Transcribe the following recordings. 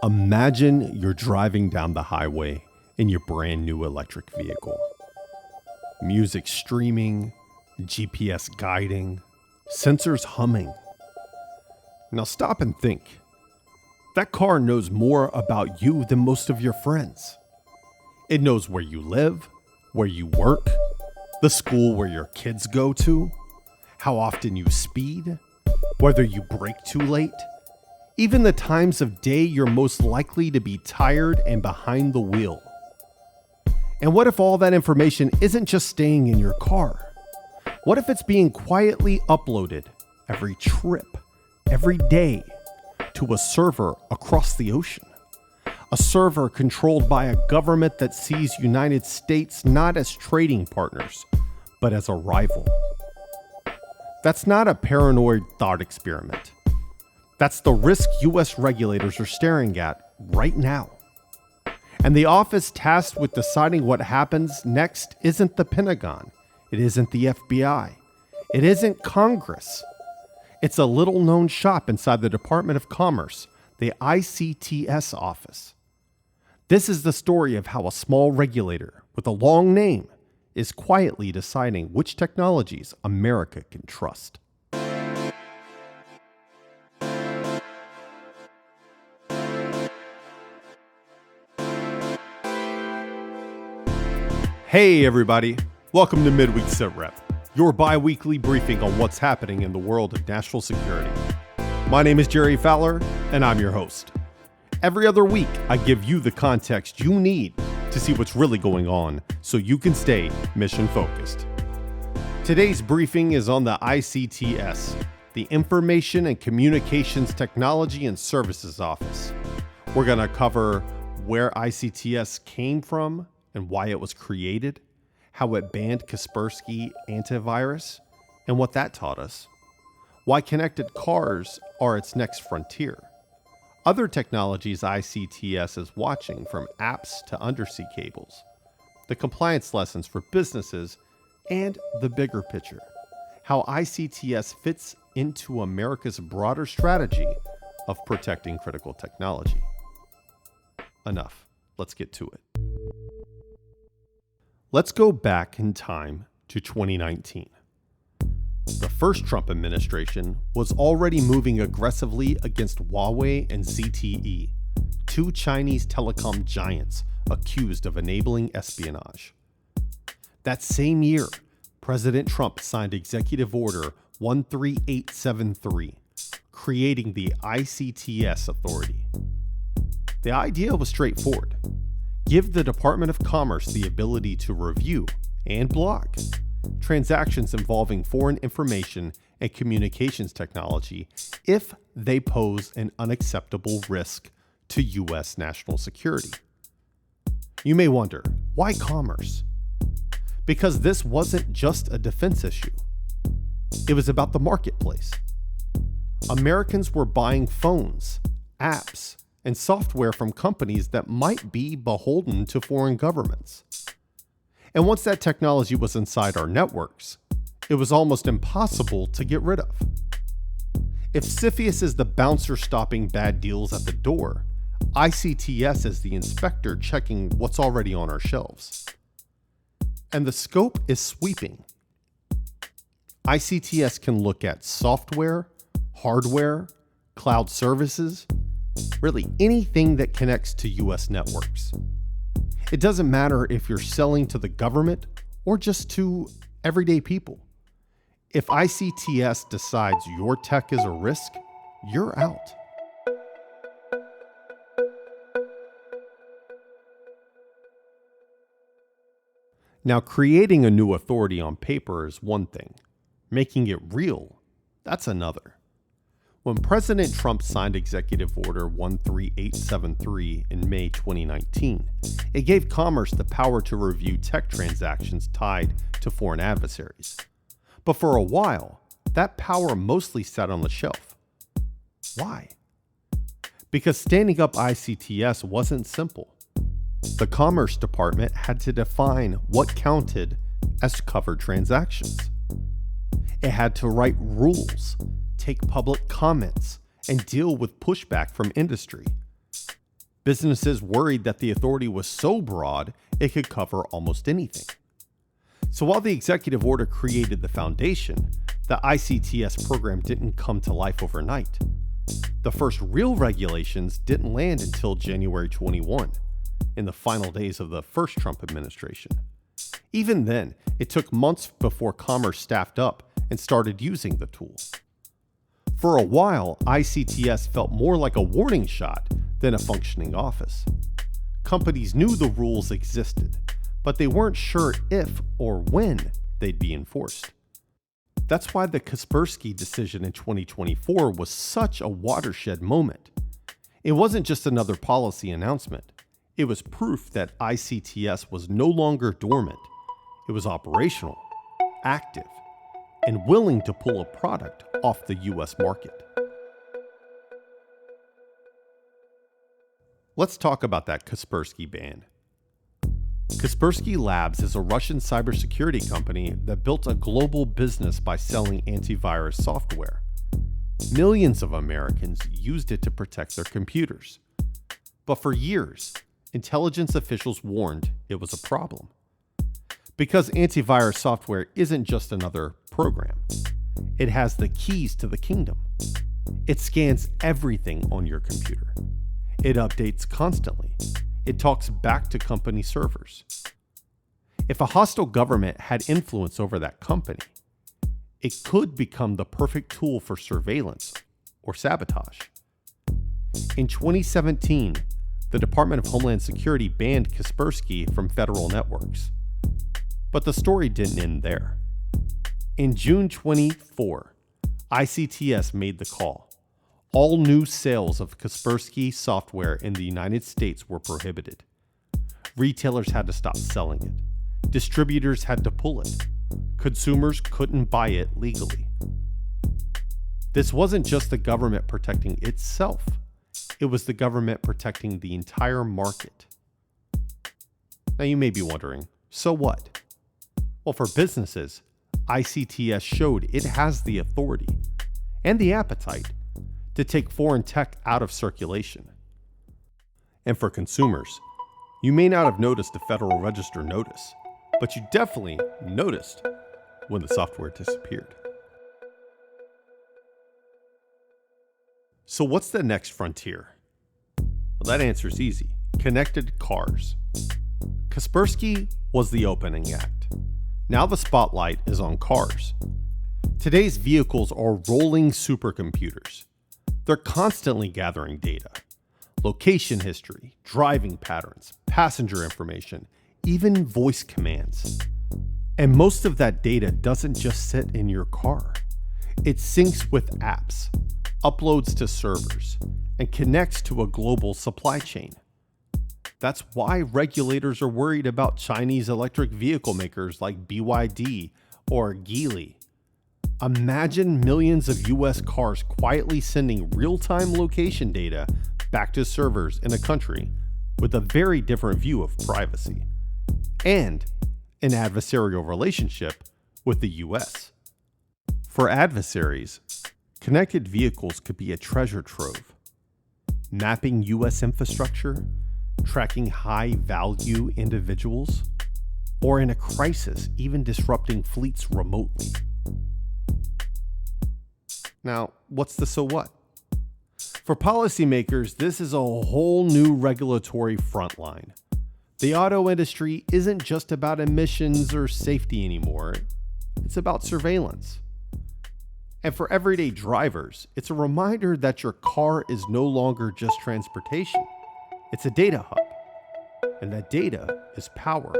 Imagine you're driving down the highway in your brand new electric vehicle. Music streaming, GPS guiding, sensors humming. Now stop and think. That car knows more about you than most of your friends. It knows where you live, where you work, the school where your kids go to, how often you speed, whether you brake too late, even the times of day you're most likely to be tired and behind the wheel. And what if all that information isn't just staying in your car? What if it's being quietly uploaded every trip, every day, to a server across the ocean? A server controlled by a government that sees United States not as trading partners, but as a rival. That's not a paranoid thought experiment. That's the risk US regulators are staring at right now. And the office tasked with deciding what happens next isn't the Pentagon. It isn't the FBI. It isn't Congress. It's a little-known shop inside the Department of Commerce, the ICTS office. This is the story of how a small regulator with a long name is quietly deciding which technologies America can trust. Hey everybody, welcome to Midweek Sitrep, your bi-weekly briefing on what's happening in the world of national security. My name is Jerry Fowler, and I'm your host. Every other week, I give you the context you need to see what's really going on so you can stay mission-focused. Today's briefing is on the ICTS, the Information and Communications Technology and Services Office. We're going to cover where ICTS came from and why it was created, how it banned Kaspersky antivirus, and what that taught us, why connected cars are its next frontier, other technologies ICTS is watching from apps to undersea cables, the compliance lessons for businesses, and the bigger picture, how ICTS fits into America's broader strategy of protecting critical technology. Enough, let's get to it. Let's go back in time to 2019. The first Trump administration was already moving aggressively against Huawei and ZTE, two Chinese telecom giants accused of enabling espionage. That same year, President Trump signed Executive Order 13873, creating the ICTS Authority. The idea was straightforward. Give the Department of Commerce the ability to review and block transactions involving foreign information and communications technology if they pose an unacceptable risk to U.S. national security. You may wonder, why commerce? Because this wasn't just a defense issue. It was about the marketplace. Americans were buying phones, apps, and software from companies that might be beholden to foreign governments. And once that technology was inside our networks, it was almost impossible to get rid of. If CFIUS is the bouncer stopping bad deals at the door, ICTS is the inspector checking what's already on our shelves. And the scope is sweeping. ICTS can look at software, hardware, cloud services, really anything that connects to U.S. networks. It doesn't matter if you're selling to the government or just to everyday people. If ICTS decides your tech is a risk, you're out. Now, creating a new authority on paper is one thing. Making it real, that's another. When President Trump signed Executive Order 13873 in May 2019, it gave Commerce the power to review tech transactions tied to foreign adversaries. But for a while, that power mostly sat on the shelf. Why? Because standing up ICTS wasn't simple. The Commerce Department had to define what counted as covered transactions. It had to write rules, take public comments, and deal with pushback from industry. Businesses worried that the authority was so broad it could cover almost anything. So while the executive order created the foundation, the ICTS program didn't come to life overnight. The first real regulations didn't land until January 21, in the final days of the first Trump administration. Even then, it took months before Commerce staffed up and started using the tool. For a while, ICTS felt more like a warning shot than a functioning office. Companies knew the rules existed, but they weren't sure if or when they'd be enforced. That's why the Kaspersky decision in 2024 was such a watershed moment. It wasn't just another policy announcement. It was proof that ICTS was no longer dormant. It was operational, active, and willing to pull a product off the US market. Let's talk about that Kaspersky ban. Kaspersky Labs is a Russian cybersecurity company that built a global business by selling antivirus software. Millions of Americans used it to protect their computers. But for years, intelligence officials warned it was a problem. Because antivirus software isn't just another program. It has the keys to the kingdom. It scans everything on your computer. It updates constantly. It talks back to company servers. If a hostile government had influence over that company, it could become the perfect tool for surveillance or sabotage. In 2017, the Department of Homeland Security banned Kaspersky from federal networks. But the story didn't end there. In June 24, ICTS made the call. All new sales of Kaspersky software in the United States were prohibited. Retailers had to stop selling it. Distributors had to pull it. Consumers couldn't buy it legally. This wasn't just the government protecting itself. It was the government protecting the entire market. Now you may be wondering, so what? Well, for businesses, ICTS showed it has the authority and the appetite to take foreign tech out of circulation. And for consumers, you may not have noticed the Federal Register notice, but you definitely noticed when the software disappeared. So what's the next frontier? Well, that answer is easy. Connected cars. Kaspersky was the opening act. Now the spotlight is on cars. Today's vehicles are rolling supercomputers. They're constantly gathering data, location history, driving patterns, passenger information, even voice commands. And most of that data doesn't just sit in your car. It syncs with apps, uploads to servers, and connects to a global supply chain. That's why regulators are worried about Chinese electric vehicle makers like BYD or Geely. Imagine millions of US cars quietly sending real-time location data back to servers in a country with a very different view of privacy and an adversarial relationship with the US. For adversaries, connected vehicles could be a treasure trove, mapping US infrastructure, tracking high-value individuals, or in a crisis, even disrupting fleets remotely. Now, what's the so what? For policymakers, this is a whole new regulatory frontline. The auto industry isn't just about emissions or safety anymore. It's about surveillance. And for everyday drivers, it's a reminder that your car is no longer just transportation. It's a data hub. And that data is power.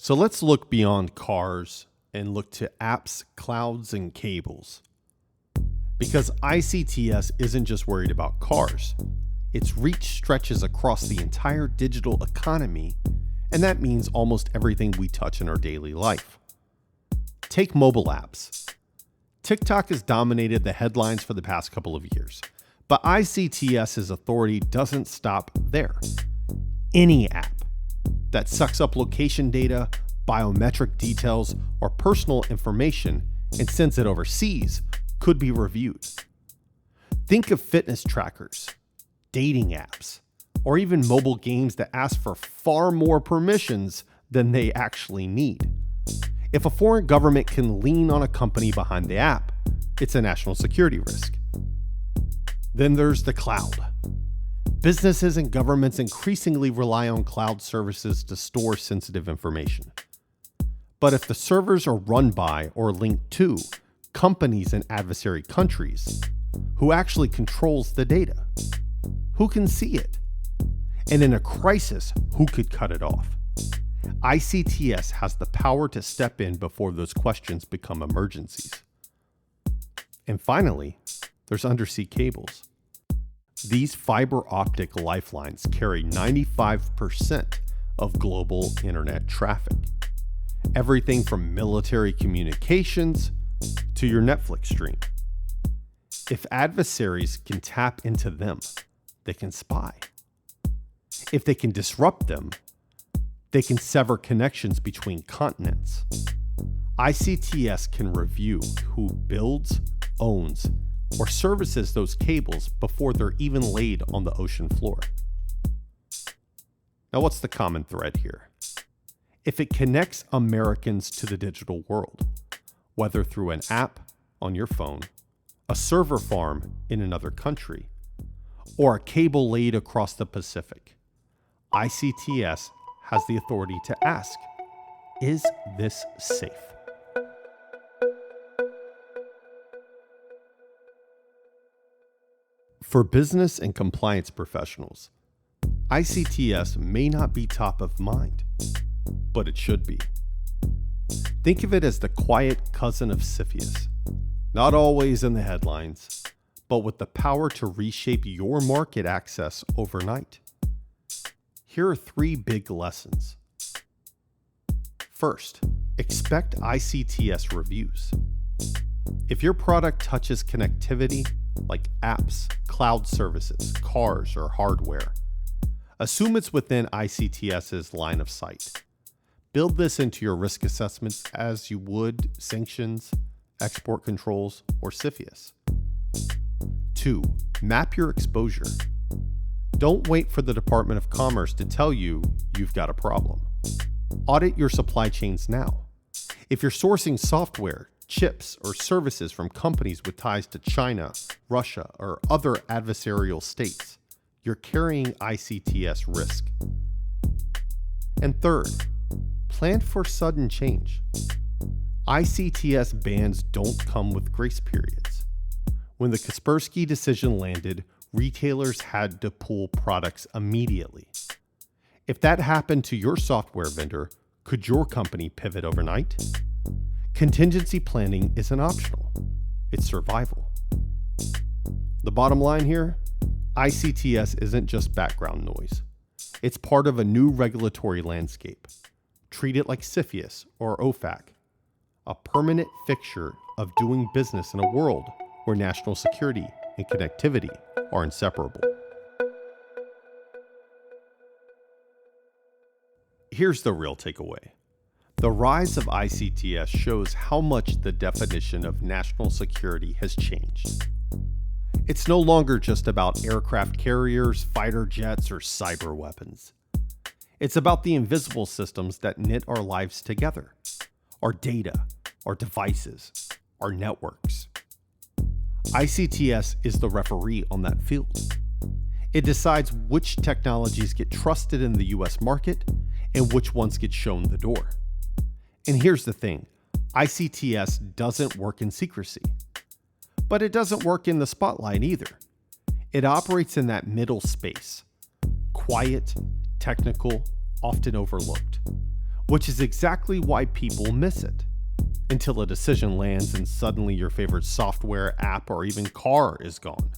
So let's look beyond cars and look to apps, clouds, and cables. Because ICTS isn't just worried about cars. Its reach stretches across the entire digital economy, and that means almost everything we touch in our daily life. Take mobile apps. TikTok has dominated the headlines for the past couple of years, but ICTS's authority doesn't stop there. Any app that sucks up location data, biometric details, or personal information and sends it overseas could be reviewed. Think of fitness trackers, dating apps, or even mobile games that ask for far more permissions than they actually need. If a foreign government can lean on a company behind the app, it's a national security risk. Then there's the cloud. Businesses and governments increasingly rely on cloud services to store sensitive information. But if the servers are run by or linked to companies in adversary countries, who actually controls the data? Who can see it? And in a crisis, who could cut it off? ICTS has the power to step in before those questions become emergencies. And finally, there's undersea cables. These fiber optic lifelines carry 95% of global internet traffic. Everything from military communications to your Netflix stream. If adversaries can tap into them, they can spy. If they can disrupt them, they can sever connections between continents. ICTS can review who builds, owns, or services those cables before they're even laid on the ocean floor. Now, what's the common thread here? If it connects Americans to the digital world, whether through an app on your phone, a server farm in another country, or a cable laid across the Pacific, ICTS has the authority to ask, is this safe? For business and compliance professionals, ICTS may not be top of mind, but it should be. Think of it as the quiet cousin of CFIUS, not always in the headlines, but with the power to reshape your market access overnight. Here are 3 big lessons. First, expect ICTS reviews. If your product touches connectivity, like apps, cloud services, cars, or hardware, assume it's within ICTS's line of sight. Build this into your risk assessments as you would sanctions, export controls, or CFIUS. 2, map your exposure. Don't wait for the Department of Commerce to tell you you've got a problem. Audit your supply chains now. If you're sourcing software, chips, or services from companies with ties to China, Russia, or other adversarial states, you're carrying ICTS risk. And third, plan for sudden change. ICTS bans don't come with grace periods. When the Kaspersky decision landed, retailers had to pull products immediately. If that happened to your software vendor, could your company pivot overnight? Contingency planning isn't optional. It's survival. The bottom line here, ICTS isn't just background noise. It's part of a new regulatory landscape. Treat it like CFIUS or OFAC, a permanent fixture of doing business in a world where national security and connectivity are inseparable. Here's the real takeaway. The rise of ICTS shows how much the definition of national security has changed. It's no longer just about aircraft carriers, fighter jets, or cyber weapons. It's about the invisible systems that knit our lives together. Our data, our devices, our networks. ICTS is the referee on that field. It decides which technologies get trusted in the US market and which ones get shown the door. And here's the thing, ICTS doesn't work in secrecy, but it doesn't work in the spotlight either. It operates in that middle space, quiet, technical, often overlooked, which is exactly why people miss it, until a decision lands and suddenly your favorite software, app, or even car is gone.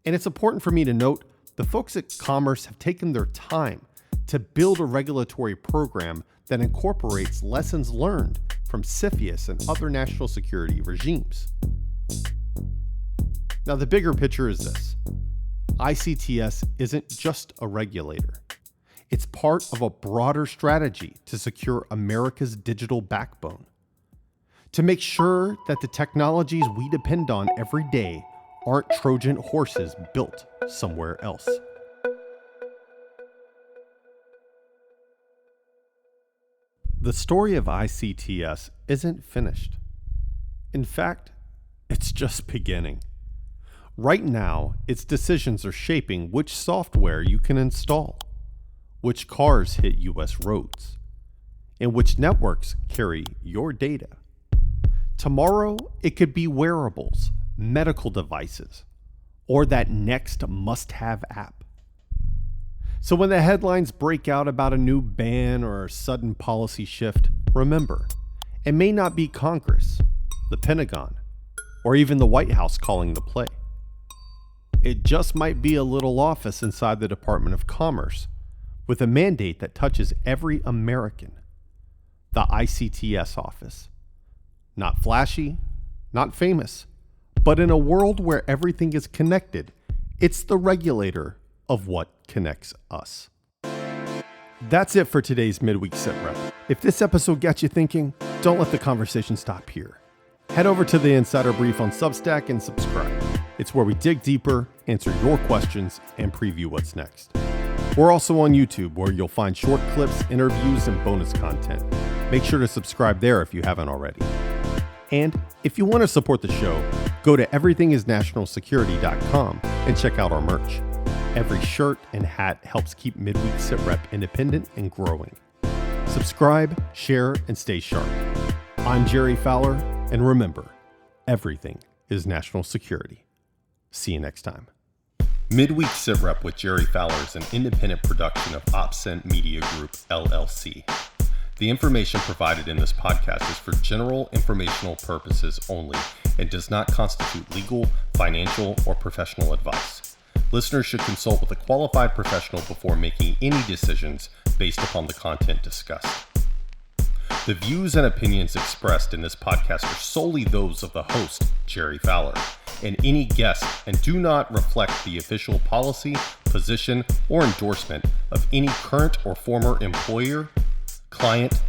And it's important for me to note, the folks at Commerce have taken their time to build a regulatory program that incorporates lessons learned from CFIUS and other national security regimes. Now, the bigger picture is this. ICTS isn't just a regulator. It's part of a broader strategy to secure America's digital backbone, to make sure that the technologies we depend on every day aren't Trojan horses built somewhere else. The story of ICTS isn't finished. In fact, it's just beginning. Right now, its decisions are shaping which software you can install, which cars hit US roads, and which networks carry your data. Tomorrow, it could be wearables, medical devices, or that next must-have app. So when the headlines break out about a new ban or a sudden policy shift, remember, it may not be Congress, the Pentagon, or even the White House calling the play. It just might be a little office inside the Department of Commerce with a mandate that touches every American, the ICTS office. Not flashy, not famous, but in a world where everything is connected, it's the regulator of what connects us. That's it for today's Midweek Sitrep. If this episode got you thinking, don't let the conversation stop here. Head over to the Insider Brief on Substack and subscribe. It's where we dig deeper, answer your questions, and preview what's next. We're also on YouTube, where you'll find short clips, interviews, and bonus content. Make sure to subscribe there if you haven't already. And if you want to support the show, go to everythingisnationalsecurity.com and check out our merch. Every shirt and hat helps keep Midweek Sitrep independent and growing. Subscribe, share, and stay sharp. I'm Jerry Fowler, and remember, everything is national security. See you next time. Midweek Sitrep with Jerry Fowler is an independent production of OpScent Media Group, LLC. The information provided in this podcast is for general informational purposes only and does not constitute legal, financial, or professional advice. Listeners should consult with a qualified professional before making any decisions based upon the content discussed. The views and opinions expressed in this podcast are solely those of the host, Jerry Fowler, and any guest, and do not reflect the official policy, position, or endorsement of any current or former employer, client,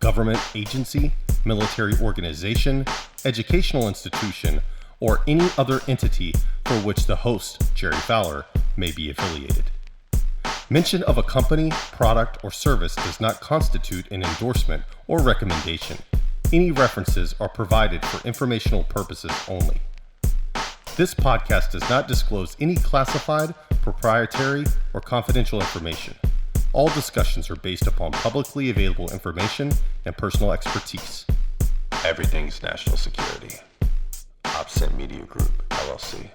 government agency, military organization, educational institution, or any other entity for which the host, Jerry Fowler, may be affiliated. Mention of a company, product, or service does not constitute an endorsement or recommendation. Any references are provided for informational purposes only. This podcast does not disclose any classified, proprietary, or confidential information. All discussions are based upon publicly available information and personal expertise. Everything's national security. OpScent Media Group, LLC.